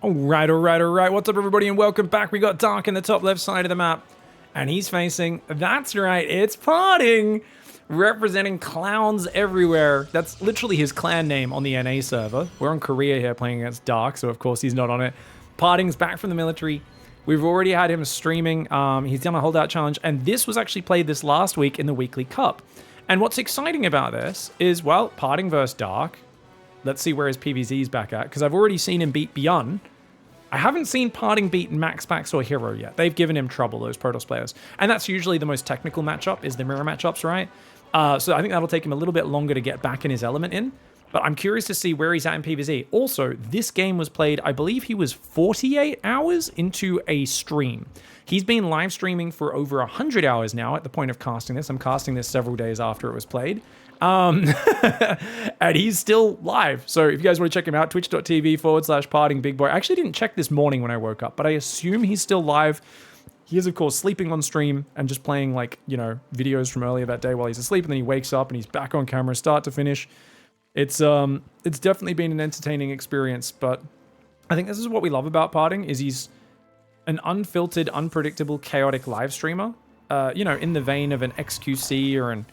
All right. What's up, everybody, and welcome back. We got Dark in the top left side of the map, and he's facing, that's right, it's Parting, representing clowns everywhere. That's literally his clan name on the NA server. We're on Korea here playing against Dark, so of course he's not on it. Parting's back from the military. We've already had him streaming. He's done a holdout challenge, and this was actually played this last week in the weekly cup. And what's exciting about this is, well, Parting versus Dark. Let's see where his PvZ's back at, because I've already seen him beat Beyond. I haven't seen Parting beat Max Pax or Hero yet. They've given him trouble, those Protoss players. And that's usually the most technical matchup, is the mirror matchups, right? So I think that'll take him a little bit longer to get back in his element in. But I'm curious to see where he's at in PvZ. Also, this game was played, I believe he was 48 hours into a stream. He's been live streaming for over 100 hours now at the point of casting this. I'm casting this several days after it was played. And he's still live. So if you guys want to check him out, twitch.tv/partingbigboy. I actually didn't check this morning when I woke up, but I assume he's still live. He is, of course, sleeping on stream and just playing, like, you know, videos from earlier that day while he's asleep, and then he wakes up and he's back on camera start to finish. It's definitely been an entertaining experience, but I think this is what we love about Parting, is he's an unfiltered, unpredictable, chaotic live streamer. You know, in the vein of an XQC or an...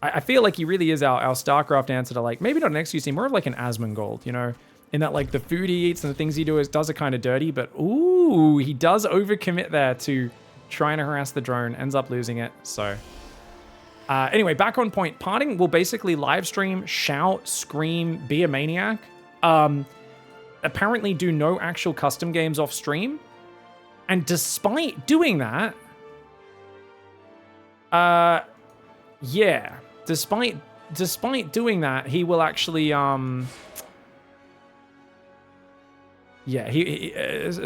I feel like he really is our StarCraft answer to, like, maybe not an XQC, more of like an Asmongold, you know? In that, like, the food he eats and the things he does are kind of dirty, but ooh, he does overcommit there to trying to harass the drone, ends up losing it, so... anyway, back on point. Parting will basically live stream, shout, scream, be a maniac. Apparently do no actual custom games off stream. And despite doing that... yeah. Despite doing that, he will actually, yeah,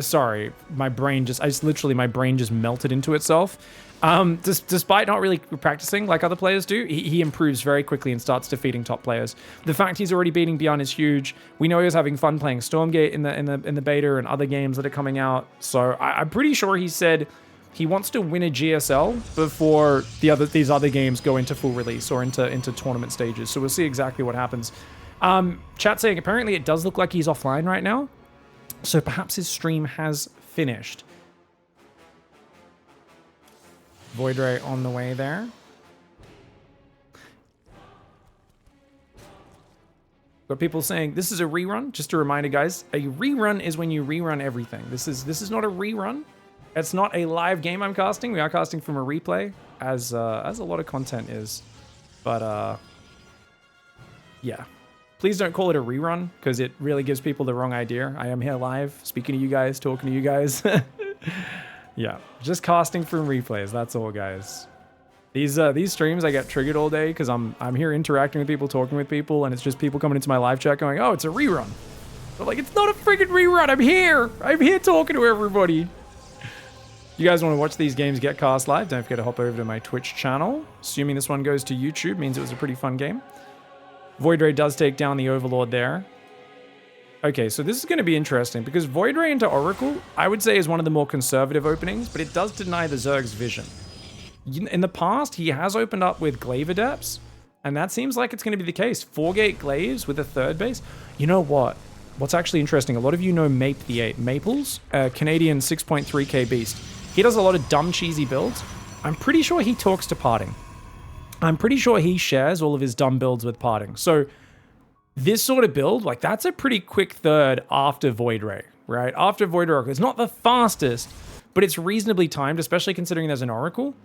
sorry, my brain just melted into itself. Despite not really practicing like other players do, he improves very quickly and starts defeating top players. The fact he's already beating Beyond is huge. We know he was having fun playing Stormgate in the beta and other games that are coming out. So I'm pretty sure he said he wants to win a GSL before these other games go into full release or into tournament stages. So we'll see exactly what happens. Chat saying apparently it does look like he's offline right now. So perhaps his stream has finished. Void Ray on the way there. Got people saying this is a rerun. Just a reminder, guys, a rerun is when you rerun everything. This is not a rerun. It's not a live game I'm casting. We are casting from a replay, as a lot of content is. But yeah. Please don't call it a rerun, because it really gives people the wrong idea. I am here live, speaking to you guys, talking to you guys. Yeah, just casting from replays. That's all, guys. These streams, I get triggered all day because I'm here interacting with people, talking with people, and it's just people coming into my live chat going, "Oh, it's a rerun." But like, it's not a friggin' rerun. I'm here talking to everybody. You guys want to watch these games get cast live? Don't forget to hop over to my Twitch channel. Assuming this one goes to YouTube, means it was a pretty fun game. Void Ray does take down the Overlord there. Okay, so this is going to be interesting because Void Ray into Oracle, I would say, is one of the more conservative openings, but it does deny the Zerg's vision. In the past, he has opened up with Glaive Adepts, and that seems like it's going to be the case. 4-gate Glaives with a third base. You know what? What's actually interesting, a lot of you know Mape the 8. Maples, a Canadian 6.3k beast. He does a lot of dumb, cheesy builds. I'm pretty sure he talks to Parting. I'm pretty sure he shares all of his dumb builds with Parting. So this sort of build, like, that's a pretty quick third after Void Ray, right? After Void Ray, it's not the fastest, but it's reasonably timed, especially considering there's an Oracle.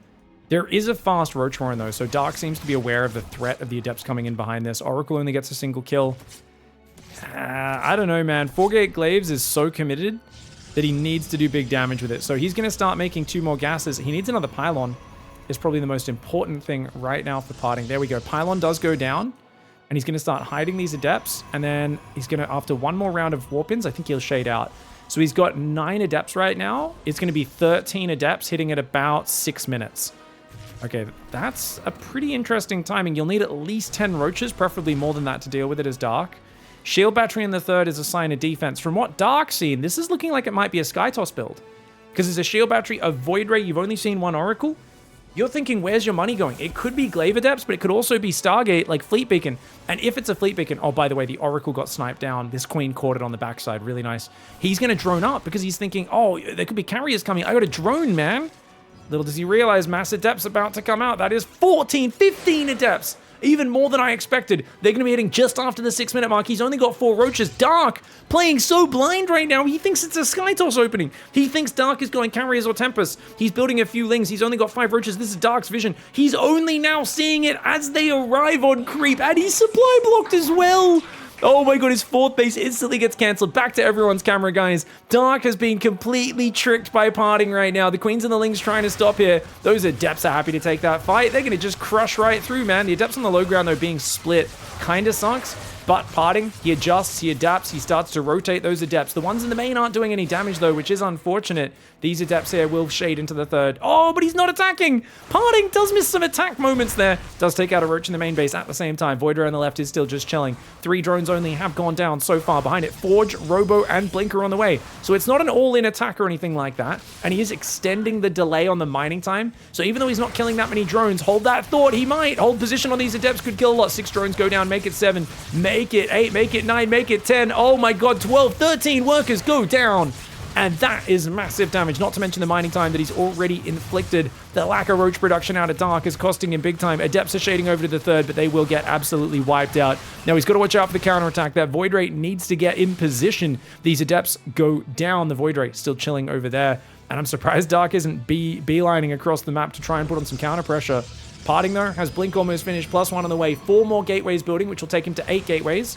There is a fast Roach Warren, though, so Dark seems to be aware of the threat of the Adepts coming in behind this. Oracle only gets a single kill. I don't know, man. 4-gate Glaives is so committed that he needs to do big damage with it. So he's going to start making 2 more gases. He needs another Pylon. Is probably the most important thing right now for Parting. There we go. Pylon does go down, and he's going to start hiding these Adepts, and then he's going to, after one more round of Warpins, I think he'll shade out. So he's got 9 Adepts right now. It's going to be 13 Adepts hitting at about 6 minutes. Okay, that's a pretty interesting timing. You'll need at least 10 Roaches, preferably more than that, to deal with it as Dark. Shield Battery in the third is a sign of defense. From what Dark's seen, this is looking like it might be a Sky Toss build. Because there's a Shield Battery, a Void Ray, you've only seen one Oracle. You're thinking, where's your money going? It could be Glaive Adepts, but it could also be Stargate, like Fleet Beacon. And if it's a Fleet Beacon, oh, by the way, the Oracle got sniped down. This Queen caught it on the backside. Really nice. He's going to drone up because he's thinking, oh, there could be carriers coming. I got a drone, man. Little does he realize Mass Adepts about to come out. That is 14, 15 Adepts. Even more than I expected. They're going to be hitting just after the 6-minute mark. He's only got 4 roaches. Dark, playing so blind right now. He thinks it's a Sky Toss opening. He thinks Dark is going Carriers or Tempest. He's building a few Lings. He's only got 5 roaches. This is Dark's vision. He's only now seeing it as they arrive on creep. And he's supply blocked as well. Oh my god, his 4th base instantly gets cancelled. Back to everyone's camera, guys. Dark has been completely tricked by Parting right now. The Queens and the Lings trying to stop here. Those Adepts are happy to take that fight. They're going to just crush right through, man. The Adepts on the low ground, though, being split kind of sucks. But Parting, he adjusts, he adapts, he starts to rotate those Adepts. The ones in the main aren't doing any damage, though, which is unfortunate. These Adepts here will shade into the 3rd. Oh, but he's not attacking! Parting does miss some attack moments there. Does take out a Roach in the main base at the same time. Void Ray on the left is still just chilling. 3 drones only have gone down so far. Behind it, Forge, Robo, and Blinker on the way. So it's not an all-in attack or anything like that. And he is extending the delay on the mining time. So even though he's not killing that many drones, hold that thought. He might. Hold position on these Adepts could kill a lot. 6 drones go down. Make it 7. Make it 8. Make it 9. Make it 10. Oh my god, 12, 13 workers go down. And that is massive damage, not to mention the mining time that he's already inflicted. The lack of Roach production out of Dark is costing him big time. Adepts are shading over to the 3rd, but they will get absolutely wiped out. Now he's got to watch out for the counterattack. That Void Ray needs to get in position. These Adepts go down. The Void Ray still chilling over there. And I'm surprised Dark isn't beelining across the map to try and put on some counter pressure. Parting, though, has Blink almost finished. +1 on the way. 4 more gateways building, which will take him to 8 gateways.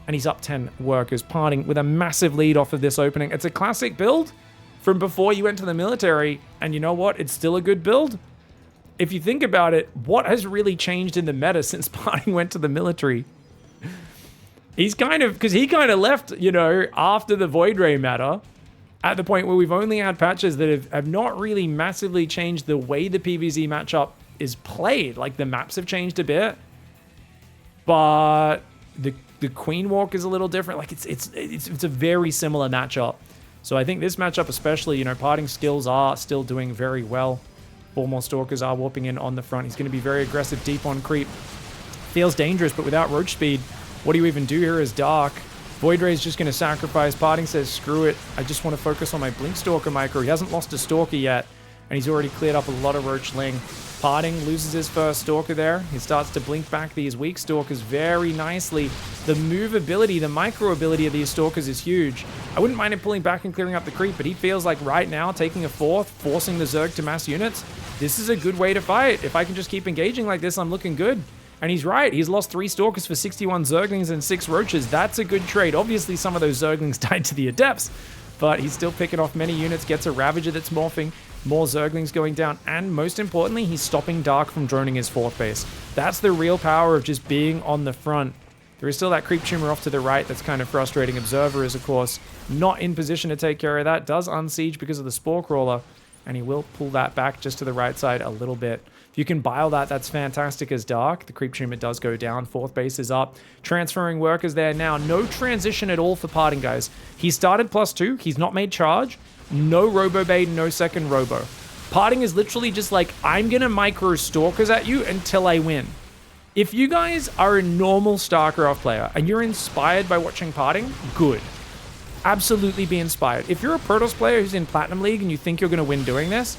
And he's up 10 workers, Parting with a massive lead off of this opening. It's a classic build from before you went to the military. And you know what? It's still a good build. If you think about it, what has really changed in the meta since Parting went to the military? He's kind of, because he kind of left, you know, after the Void Ray meta, at the point where we've only had patches that have not really massively changed the way the PvZ matchup is played. Like, the maps have changed a bit, but the Queen Walk is a little different. Like, it's a very similar matchup. So I think this matchup especially, you know, Parting skills are still doing very well. 4 more Stalkers are warping in on the front. He's going to be very aggressive deep on creep. Feels dangerous, but without Roach speed, what do you even do here as Dark? Void Ray is just going to sacrifice. Parting says, screw it. I just want to focus on my Blink Stalker micro. He hasn't lost a Stalker yet, and he's already cleared up a lot of Roach Ling. Parting loses his first Stalker there. He starts to blink back these weak Stalkers very nicely. The movability, the micro ability of these Stalkers is huge. I wouldn't mind him pulling back and clearing up the creep, but he feels like right now, taking a 4th, forcing the Zerg to mass units, this is a good way to fight. If I can just keep engaging like this, I'm looking good. And he's right. He's lost 3 Stalkers for 61 Zerglings and 6 Roaches. That's a good trade. Obviously, some of those Zerglings died to the Adepts, but he's still picking off many units, gets a Ravager that's morphing, more Zerglings going down, and most importantly, he's stopping Dark from droning his 4th base. That's the real power of just being on the front. There is still that creep tumor off to the right that's kind of frustrating. Observer is, of course, not in position to take care of that. Does unsiege because of the Spore Crawler, and he will pull that back just to the right side a little bit. If you can bile that, that's fantastic as Dark. The creep tumor does go down. 4th base is up. Transferring workers there now. No transition at all for Parting, guys. He started +2. He's not made charge. No Robo Bait, no second Robo. Parting is literally just like, I'm going to micro Stalkers at you until I win. If you guys are a normal StarCraft player and you're inspired by watching Parting, good. Absolutely be inspired. If you're a Protoss player who's in Platinum League and you think you're going to win doing this,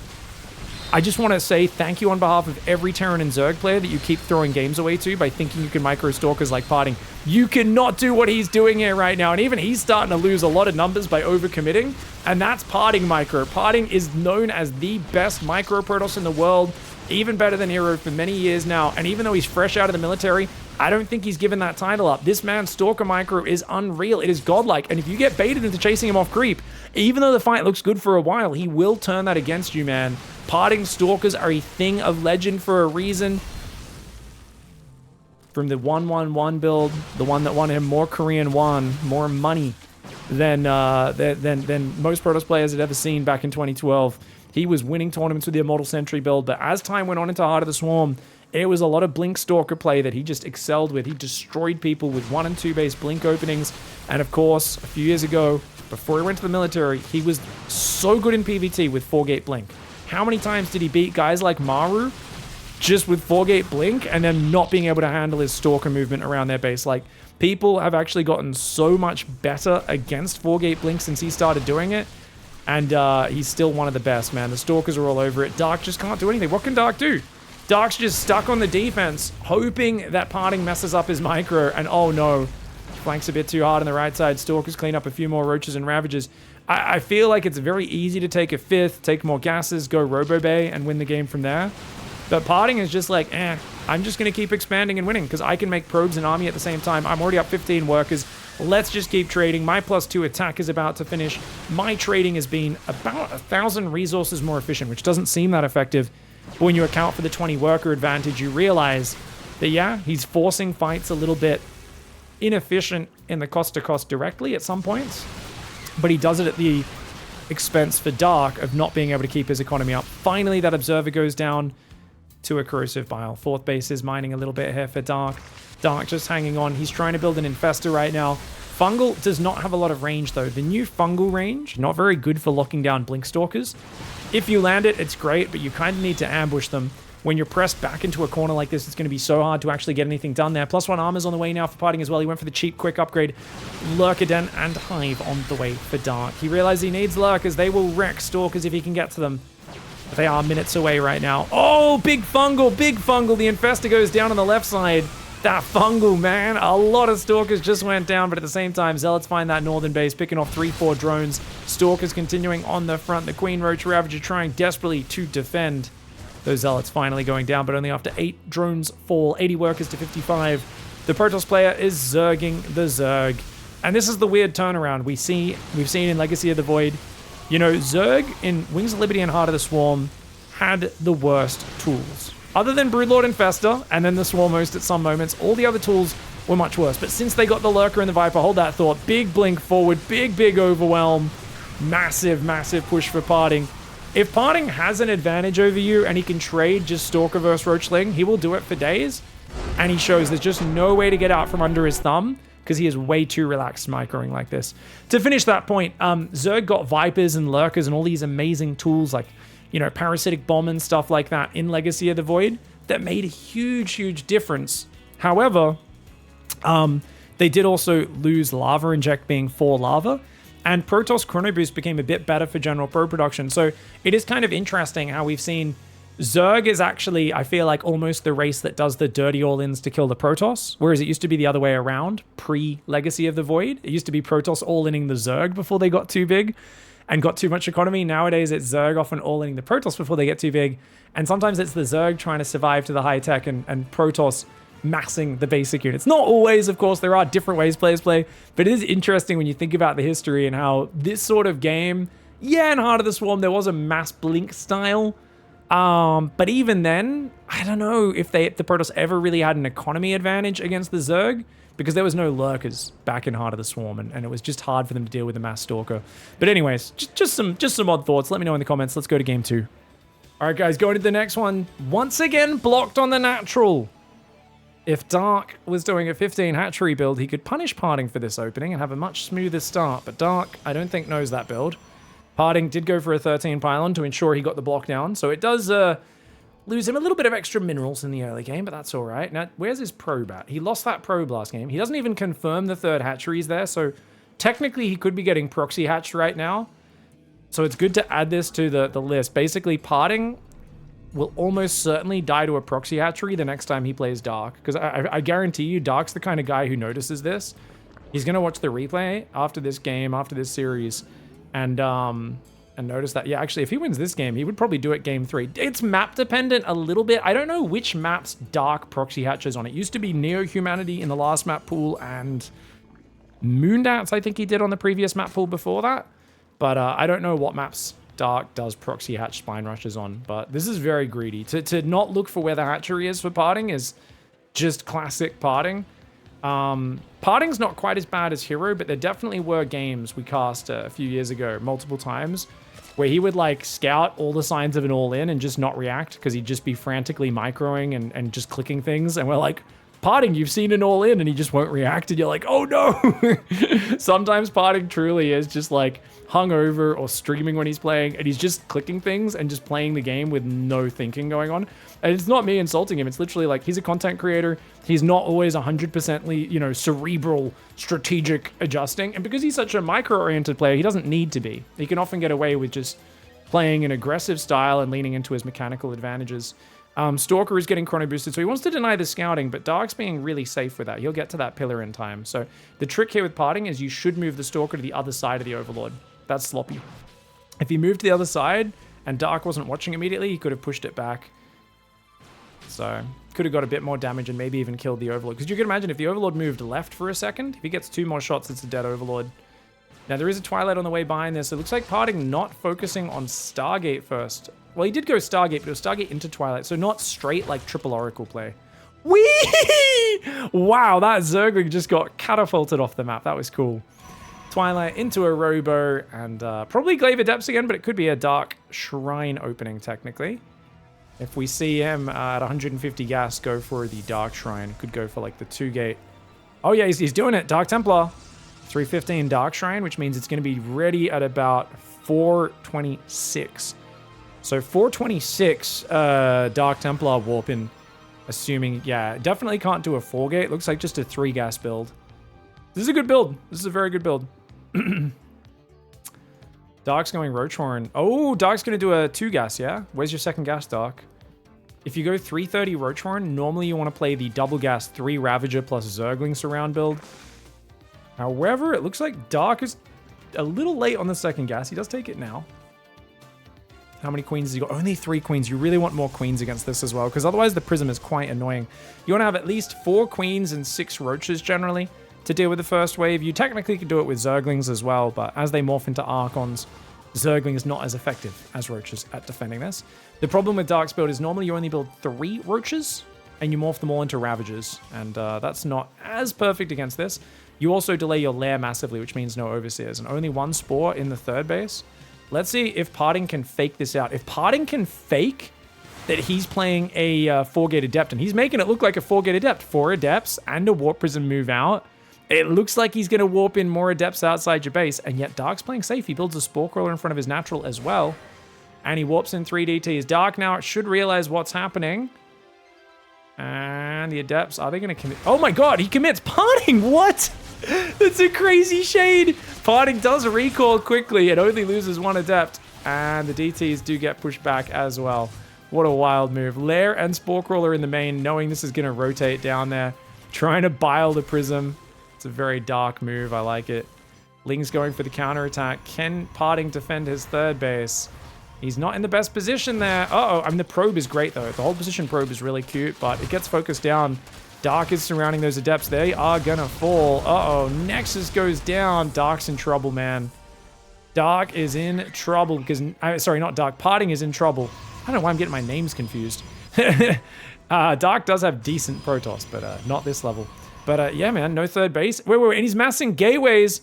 I just want to say thank you on behalf of every Terran and Zerg player that you keep throwing games away to by thinking you can micro Stalkers like Parting. You cannot do what he's doing here right now, and even he's starting to lose a lot of numbers by overcommitting, and that's Parting micro. Parting is known as the best micro Protoss in the world, even better than Hero for many years now, and even though he's fresh out of the military, I don't think he's given that title up. This man's Stalker micro is unreal. It is godlike, and if you get baited into chasing him off creep, even though the fight looks good for a while, he will turn that against you, man. Parting Stalkers are a thing of legend for a reason. From the 1-1-1 build, the one that won him more Korean won, more money than most Protoss players had ever seen back in 2012. He was winning tournaments with the Immortal Sentry build, but as time went on into Heart of the Swarm, it was a lot of Blink Stalker play that he just excelled with. He destroyed people with 1 and 2 base Blink openings. And of course, a few years ago, before he went to the military, he was so good in PvT with 4-gate Blink. how many times did he beat guys like Maru just with 4-gate blink and then not being able to handle his stalker movement around their base? Like, people have actually gotten so much better against 4-gate blink since he started doing it. And he's still one of the best, man. The stalkers are all over it. Dark just can't do anything. What can Dark do? Dark's just stuck on the defense, hoping that Parting messes up his micro. And oh no, flanks a bit too hard on the right side. Stalkers clean up a few more roaches and ravagers. I feel like it's very easy to take a 5th, take more gases, go Robo Bay, and win the game from there. But Parting is just like, I'm just going to keep expanding and winning because I can make probes and army at the same time. I'm already up 15 workers. Let's just keep trading. My +2 attack is about to finish. My trading has been about 1,000 resources more efficient, which doesn't seem that effective. But when you account for the 20 worker advantage, you realize that, yeah, he's forcing fights a little bit inefficient in the cost-to-cost directly at some points. But he does it at the expense for Dark of not being able to keep his economy up. Finally, that Observer goes down to a Corrosive Bile. 4th base is mining a little bit here for Dark. Dark just hanging on. He's trying to build an Infestor right now. Fungal does not have a lot of range, though. The new Fungal range, not very good for locking down Blink Stalkers. If you land it, it's great, but you kind of need to ambush them. When you're pressed back into a corner like this, it's going to be so hard to actually get anything done there. +1 armor's on the way now for Parting as well. He went for the cheap, quick upgrade. Lurker-Den and Hive on the way for Dark. He realized he needs Lurkers. They will wreck Stalkers if he can get to them. But they are minutes away right now. Oh, big Fungal, big Fungal. The Infestor goes down on the left side. That Fungal, man. A lot of Stalkers just went down, but at the same time, Zealots find that northern base, picking off 3-4 drones. Stalkers continuing on the front. The Queen Roach Ravager trying desperately to defend. Those Zealots finally going down, but only after 8 drones fall. 80 workers to 55. The Protoss player is zerging the Zerg. And this is the weird turnaround we've seen in Legacy of the Void. You know, Zerg in Wings of Liberty and Heart of the Swarm had the worst tools. Other than Broodlord Infestor, and then the Swarm Host at some moments, all the other tools were much worse. But since they got the Lurker and the Viper, hold that thought. Big blink forward, big overwhelm. Massive push for Parting. If Parting has an advantage over you and he can trade just Stalker versus Roachling, he will do it for days. And he shows there's just no way to get out from under his thumb because he is way too relaxed microing like this. To finish that point, Zerg got Vipers and Lurkers and all these amazing tools like, you know, Parasitic Bomb and stuff like that in Legacy of the Void that made a huge difference. However, they did also lose Lava Inject being 4 lava. And Protoss Chrono Boost became a bit better for general pro production. So it is kind of interesting how we've seen Zerg is actually, I feel like, almost the race that does the dirty all-ins to kill the Protoss. Whereas it used to be the other way around, pre-Legacy of the Void. It used to be Protoss all-inning the Zerg before they got too big and got too much economy. Nowadays, it's Zerg often all-inning the Protoss before they get too big. And sometimes it's the Zerg trying to survive to the high tech and Protoss massing the basic units. Not always, of course, there are different ways players play, but it is interesting when you think about the history and how this sort of game, yeah, in Heart of the Swarm, there was a mass blink style, but even then, I don't know if the Protoss ever really had an economy advantage against the Zerg, because there was no Lurkers back in Heart of the Swarm, and it was just hard for them to deal with the mass Stalker. But anyways, just some odd thoughts. Let me know in the comments. Let's go to game 2. All right, guys, going to the next one. Once again, blocked on the natural. If Dark was doing a 15 hatchery build, he could punish Parting for this opening and have a much smoother start. But Dark, I don't think, knows that build. Parting did go for a 13 pylon to ensure he got the block down. So it does lose him a little bit of extra minerals in the early game, but that's all right. Now, where's his probe at? He lost that probe last game. He doesn't even confirm the 3rd hatchery is there. So technically, he could be getting proxy hatched right now. So it's good to add this to the list. Basically, Parting will almost certainly die to a proxy hatchery the next time he plays Dark. Because I guarantee you, Dark's the kind of guy who notices this. He's going to watch the replay after this game, after this series, and notice that, yeah, actually, if he wins this game, he would probably do it game 3. It's map dependent a little bit. I don't know which maps Dark proxy hatches on. It used to be Neo-Humanity in the last map pool, and Moondats, I think he did on the previous map pool before that. But I don't know what maps Dark does proxy hatch spine rushes on, but this is very greedy. To not look for where the hatchery is for Parting is just classic Parting. Parting's not quite as bad as Hero, but there definitely were games we cast a few years ago, multiple times, where he would like scout all the signs of an all-in and just not react because he'd just be frantically microing and just clicking things. And we're like, Parting, you've seen an all-in, and he just won't react, and you're like, oh no! Sometimes Parting truly is just like hungover or streaming when he's playing, and he's just clicking things and just playing the game with no thinking going on. And it's not me insulting him, it's literally like, he's a content creator, he's not always 100%, you know, cerebral, strategic adjusting, and because he's such a micro-oriented player, he doesn't need to be. He can often get away with just playing an aggressive style and leaning into his mechanical advantages. Stalker is getting chrono boosted, so he wants to deny the scouting, but Dark's being really safe with that. He'll get to that pillar in time. So the trick here with Parting is you should move the Stalker to the other side of the Overlord. That's sloppy. If he moved to the other side and Dark wasn't watching immediately, he could have pushed it back. So could have got a bit more damage and maybe even killed the Overlord. Because you can imagine if the Overlord moved left for a second, if he gets 2 more shots, it's a dead Overlord. Now there is a Twilight on the way behind this. So it looks like Parting not focusing on Stargate first. Well, he did go Stargate, but it was Stargate into Twilight, so not straight like triple Oracle play. Whee! Wow, that Zergling just got catapulted off the map. That was cool. Twilight into a Robo, and probably Glaive Adepts again, but it could be a Dark Shrine opening, technically. If we see him at 150 gas go for the Dark Shrine, could go for like the 2-gate. Oh yeah, he's doing it. Dark Templar. 315 Dark Shrine, which means it's going to be ready at about 426. So 426 Dark Templar warp in, assuming, yeah, definitely can't do a 4-gate. Looks like just a 3-gas build. This is a good build. This is a very good build. Dark's going Roachhorn. Oh, Dark's going to do a 2-gas, yeah? Where's your second gas, Dark? If you go 330 Roachhorn, normally you want to play the double gas 3 Ravager plus Zergling surround build. However, it looks like Dark is a little late on the second gas. He does take it now. How many queens has he got? Only 3 queens. You really want more queens against this as well, because otherwise the Prism is quite annoying. You want to have at least 4 queens and 6 roaches generally to deal with the first wave. You technically could do it with Zerglings as well, but as they morph into Archons, Zergling is not as effective as roaches at defending this. The problem with Dark's build is normally you only build 3 roaches, and you morph them all into Ravagers, and that's not as perfect against this. You also delay your lair massively, which means no Overseers, and only 1 Spore in the 3rd base. Let's see if Parting can fake this out. If Parting can fake that he's playing a 4-gate Adept, and he's making it look like a 4-gate Adept, 4 Adepts and a Warp Prism move out, it looks like he's going to warp in more Adepts outside your base, and yet Dark's playing safe. He builds a Spore Crawler in front of his natural as well, and he warps in 3 DTs. Dark now should realize what's happening. And the Adepts, are they going to commit? Oh my god, he commits. Parting, what? That's a crazy shade. Parting does recall quickly. It only loses 1 Adept. And the DTs do get pushed back as well. What a wild move. Lair and Spore Crawler in the main, knowing this is going to rotate down there. Trying to bile the Prism. It's a very dark move. I like it. Ling's going for the counterattack. Can Parting defend his 3rd base? He's not in the best position there. Uh-oh. I mean, the probe is great, though. The whole position probe is really cute, but it gets focused down. Dark is surrounding those Adepts. They are gonna fall. Uh-oh. Nexus goes down. Dark's in trouble, man. Dark is in trouble because... sorry, not Dark. Parting is in trouble. I don't know why I'm getting my names confused. Dark does have decent Protoss, but not this level. But yeah, man, no 3rd base. Wait, and he's massing gateways.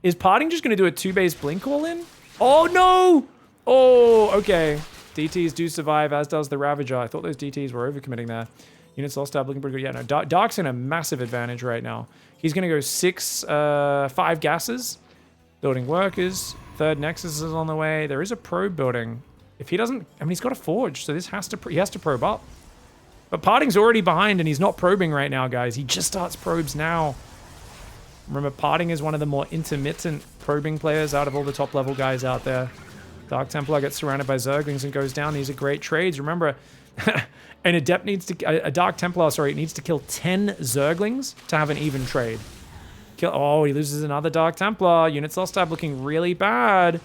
Is Parting just gonna do a 2-base blink all in? Oh, no! Oh, okay. DTs do survive, as does the Ravager. I thought those DTs were overcommitting there. Units lost tab looking pretty good. Yeah, no, Dark's in a massive advantage right now. He's going to go 5 gases. Building workers. 3rd Nexus is on the way. There is a probe building. If he doesn't... I mean, he's got a forge, so this has to... he has to probe up. But Parting's already behind, and he's not probing right now, guys. He just starts probes now. Remember, Parting is one of the more intermittent probing players out of all the top-level guys out there. Dark Templar gets surrounded by Zerglings and goes down. These are great trades. Remember, an Adept needs to... a Dark Templar, sorry, needs to kill 10 Zerglings to have an even trade. Oh, he loses another Dark Templar. Units lost tab looking really bad.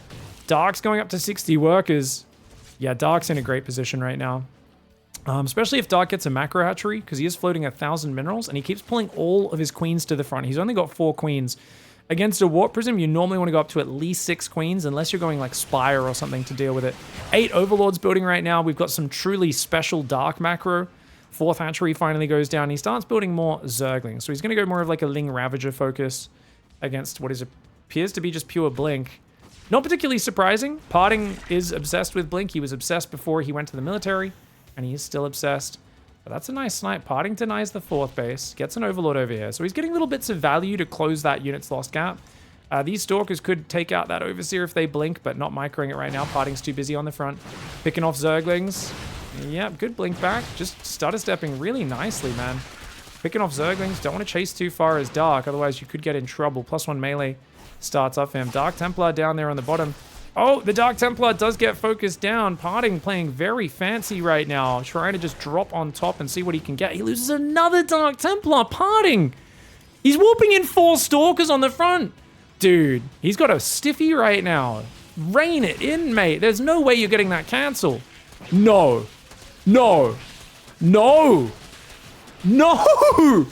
Dark's going up to 60 workers. Yeah, Dark's in a great position right now. Especially if Dark gets a macro hatchery, because he is floating 1,000 minerals, and he keeps pulling all of his queens to the front. He's only got 4 queens. Against a Warp Prism, you normally want to go up to at least 6 queens, unless you're going like Spire or something to deal with it. 8 Overlords building right now. We've got some truly special Dark macro. 4th hatchery finally goes down. He starts building more Zerglings. So he's going to go more of like a Ling Ravager focus against what appears to be just pure Blink. Not particularly surprising. Parting is obsessed with Blink. He was obsessed before he went to the military, and he is still obsessed. But that's a nice snipe. Parting denies the 4th base. Gets an Overlord over here. So he's getting little bits of value to close that unit's lost gap. These Stalkers could take out that Overseer if they blink, but not microing it right now. Parting's too busy on the front. Picking off Zerglings. Yep, good blink back. Just stutter stepping really nicely, man. Picking off Zerglings. Don't want to chase too far as Dark, otherwise you could get in trouble. +1 melee starts up for him. Dark Templar down there on the bottom. Oh, the Dark Templar does get focused down. Parting playing very fancy right now. Trying to just drop on top and see what he can get. He loses another Dark Templar. Parting! He's whooping in 4 Stalkers on the front. Dude, he's got a stiffy right now. Rein it in, mate. There's no way you're getting that cancel. No. No. No. No!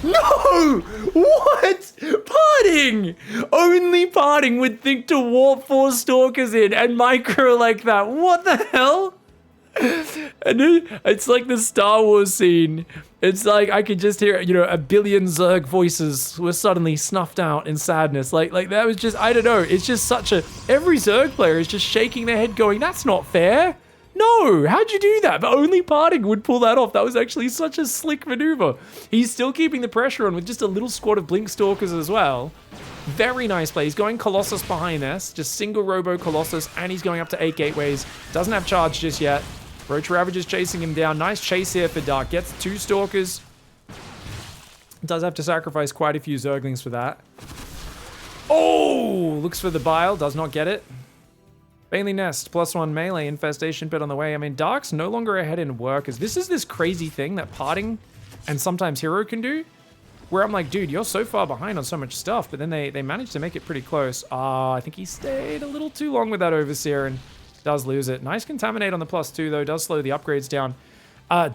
No! What? Parting! Only Parting would think to warp 4 Stalkers in and micro like that. What the hell? And it's like the Star Wars scene. It's like I could just hear, you know, a billion Zerg voices were suddenly snuffed out in sadness. Like that was just, I don't know. It's just such a, every Zerg player is just shaking their head going, that's not fair. No, how'd you do that? But only Parting would pull that off. That was actually such a slick maneuver. He's still keeping the pressure on with just a little squad of Blink Stalkers as well. Very nice play. He's going Colossus behind this. Just single Robo Colossus, and he's going up to 8 gateways. Doesn't have charge just yet. Roach Ravager's chasing him down. Nice chase here for Dark. Gets 2 Stalkers. Does have to sacrifice quite a few Zerglings for that. Oh! Looks for the Bile. Does not get it. Bailey Nest, +1 melee, Infestation Pit on the way. I mean, Dark's no longer ahead in workers. This is this crazy thing that Parting and sometimes Hero can do, where I'm like, dude, you're so far behind on so much stuff, but then they managed to make it pretty close. I think he stayed a little too long with that Overseer and does lose it. Nice Contaminate on the +2, though. Does slow the upgrades down.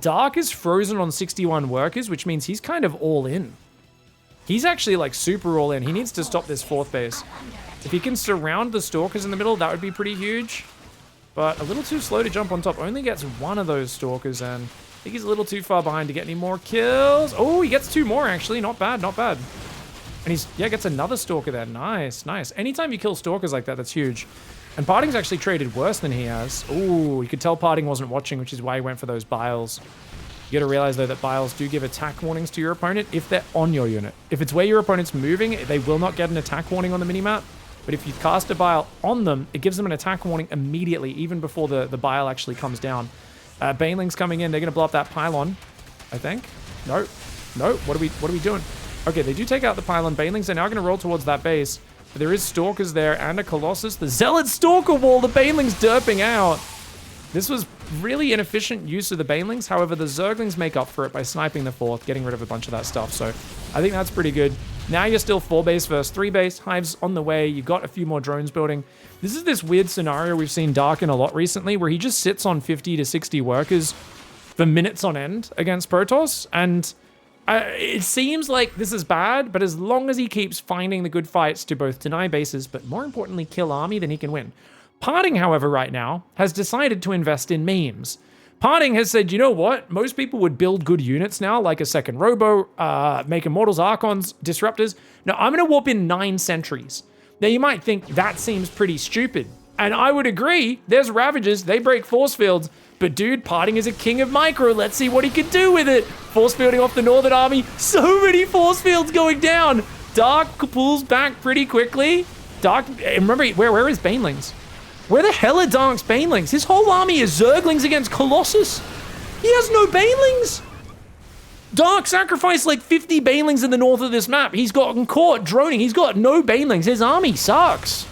Dark is frozen on 61 workers, which means he's kind of all in. He's actually, like, super all in. He needs to stop this 4th base. If he can surround the Stalkers in the middle, that would be pretty huge. But a little too slow to jump on top. Only gets 1 of those Stalkers, and I think he's a little too far behind to get any more kills. Oh, he gets 2 more, actually. Not bad, not bad. And he's, yeah, gets another Stalker there. Nice, nice. Anytime you kill Stalkers like that, that's huge. And Parting's actually traded worse than he has. Ooh, you could tell Parting wasn't watching, which is why he went for those Biles. You gotta realize, though, that Biles do give attack warnings to your opponent if they're on your unit. If it's where your opponent's moving, they will not get an attack warning on the minimap. But if you cast a Bile on them, it gives them an attack warning immediately, even before the Bile actually comes down. Baneling's coming in. They're going to blow up that pylon, I think. No. No. What are we doing? Okay, they do take out the pylon. Banelings are now going to roll towards that base. But there is Stalkers there and a Colossus. The Zealot Stalker wall. The Banelings derping out. This was really inefficient use of the Banelings. However, the Zerglings make up for it by sniping the 4th, getting rid of a bunch of that stuff. So I think that's pretty good. Now you're still 4 base versus 3 base. Hive's on the way. You've got a few more drones building. This is this weird scenario we've seen Dark in a lot recently, where he just sits on 50 to 60 workers for minutes on end against Protoss. And it seems like this is bad, but as long as he keeps finding the good fights to both deny bases, but more importantly, kill army, then he can win. Parting, however, right now, has decided to invest in memes. Parting has said, you know what? Most people would build good units now, like a second Robo, make Immortals, Archons, Disruptors. No, I'm going to warp in 9 Sentries. Now, you might think that seems pretty stupid. And I would agree. There's Ravagers. They break force fields. But dude, Parting is a king of micro. Let's see what he can do with it. Force fielding off the Northern Army. So many force fields going down. Dark pulls back pretty quickly. Dark, remember, where is Banelings? Where the hell are Dark's Banelings? His whole army is Zerglings against Colossus. He has no Banelings. Dark sacrificed like 50 Banelings in the north of this map. He's gotten caught droning. He's got no Banelings. His army sucks.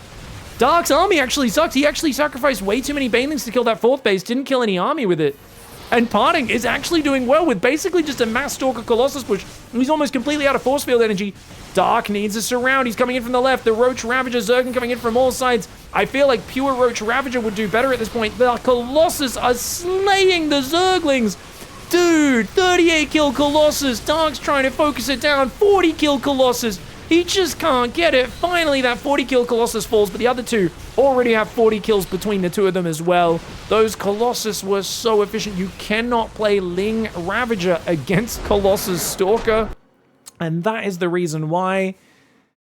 Dark's army actually sucks. He actually sacrificed way too many Banelings to kill that 4th base. Didn't kill any army with it. And Parting is actually doing well with basically just a mass Stalker Colossus push. He's almost completely out of force field energy. Dark needs a surround. He's coming in from the left. The Roach Ravager Zerglin coming in from all sides. I feel like pure Roach Ravager would do better at this point. The Colossus are slaying the Zerglings. Dude, 38 kill Colossus. Dark's trying to focus it down. 40 kill Colossus. He just can't get it. Finally, that 40 kill Colossus falls, but the other 2 already have 40 kills between the 2 of them as well. Those Colossus were so efficient. You cannot play Ling Ravager against Colossus Stalker. And that is the reason why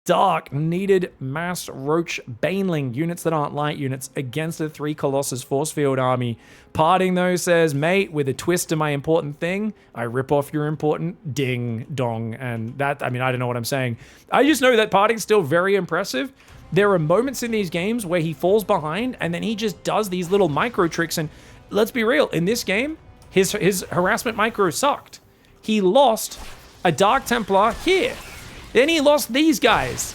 Dark needed mass roach baneling units that aren't light units against a 3 Colossus force field army. Parting though says, mate, with a twist to my important thing, I rip off your important ding dong. And that, I mean, I don't know what I'm saying. I just know that Parting's still very impressive. There are moments in these games where he falls behind and then he just does these little micro tricks. And let's be real, in this game, his harassment micro sucked. He lost a Dark Templar here. Then he lost these guys.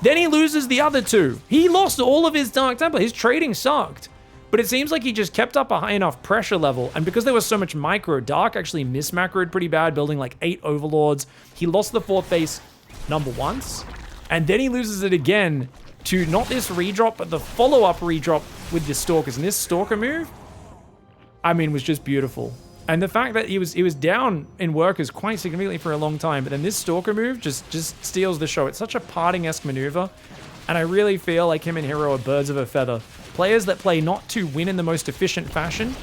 Then he loses the other two. He lost all of his Dark Templar. His trading sucked. But it seems like he just kept up a high enough pressure level. And because there was so much micro, Dark actually mismacroed pretty bad, building like 8 Overlords. He lost the 4th base number once. And then he loses it again to not this redrop, but the follow-up redrop with the Stalkers. And this Stalker move, I mean, was just beautiful. And the fact that he was down in workers quite significantly for a long time, but then this Stalker move just steals the show. It's such a Parting-esque maneuver, and I really feel like him and Hero are birds of a feather. Players that play not to win in the most efficient fashion,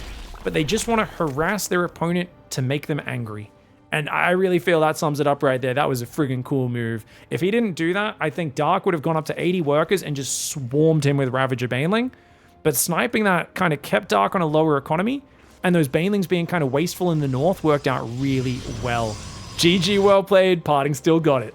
but they just want to harass their opponent to make them angry. And I really feel that sums it up right there. That was a friggin' cool move. If he didn't do that, I think Dark would have gone up to 80 workers and just swarmed him with Ravager Baneling. But sniping that kind of kept Dark on a lower economy, and those Banelings being kind of wasteful in the north worked out really well. GG, well played. Parting still got it.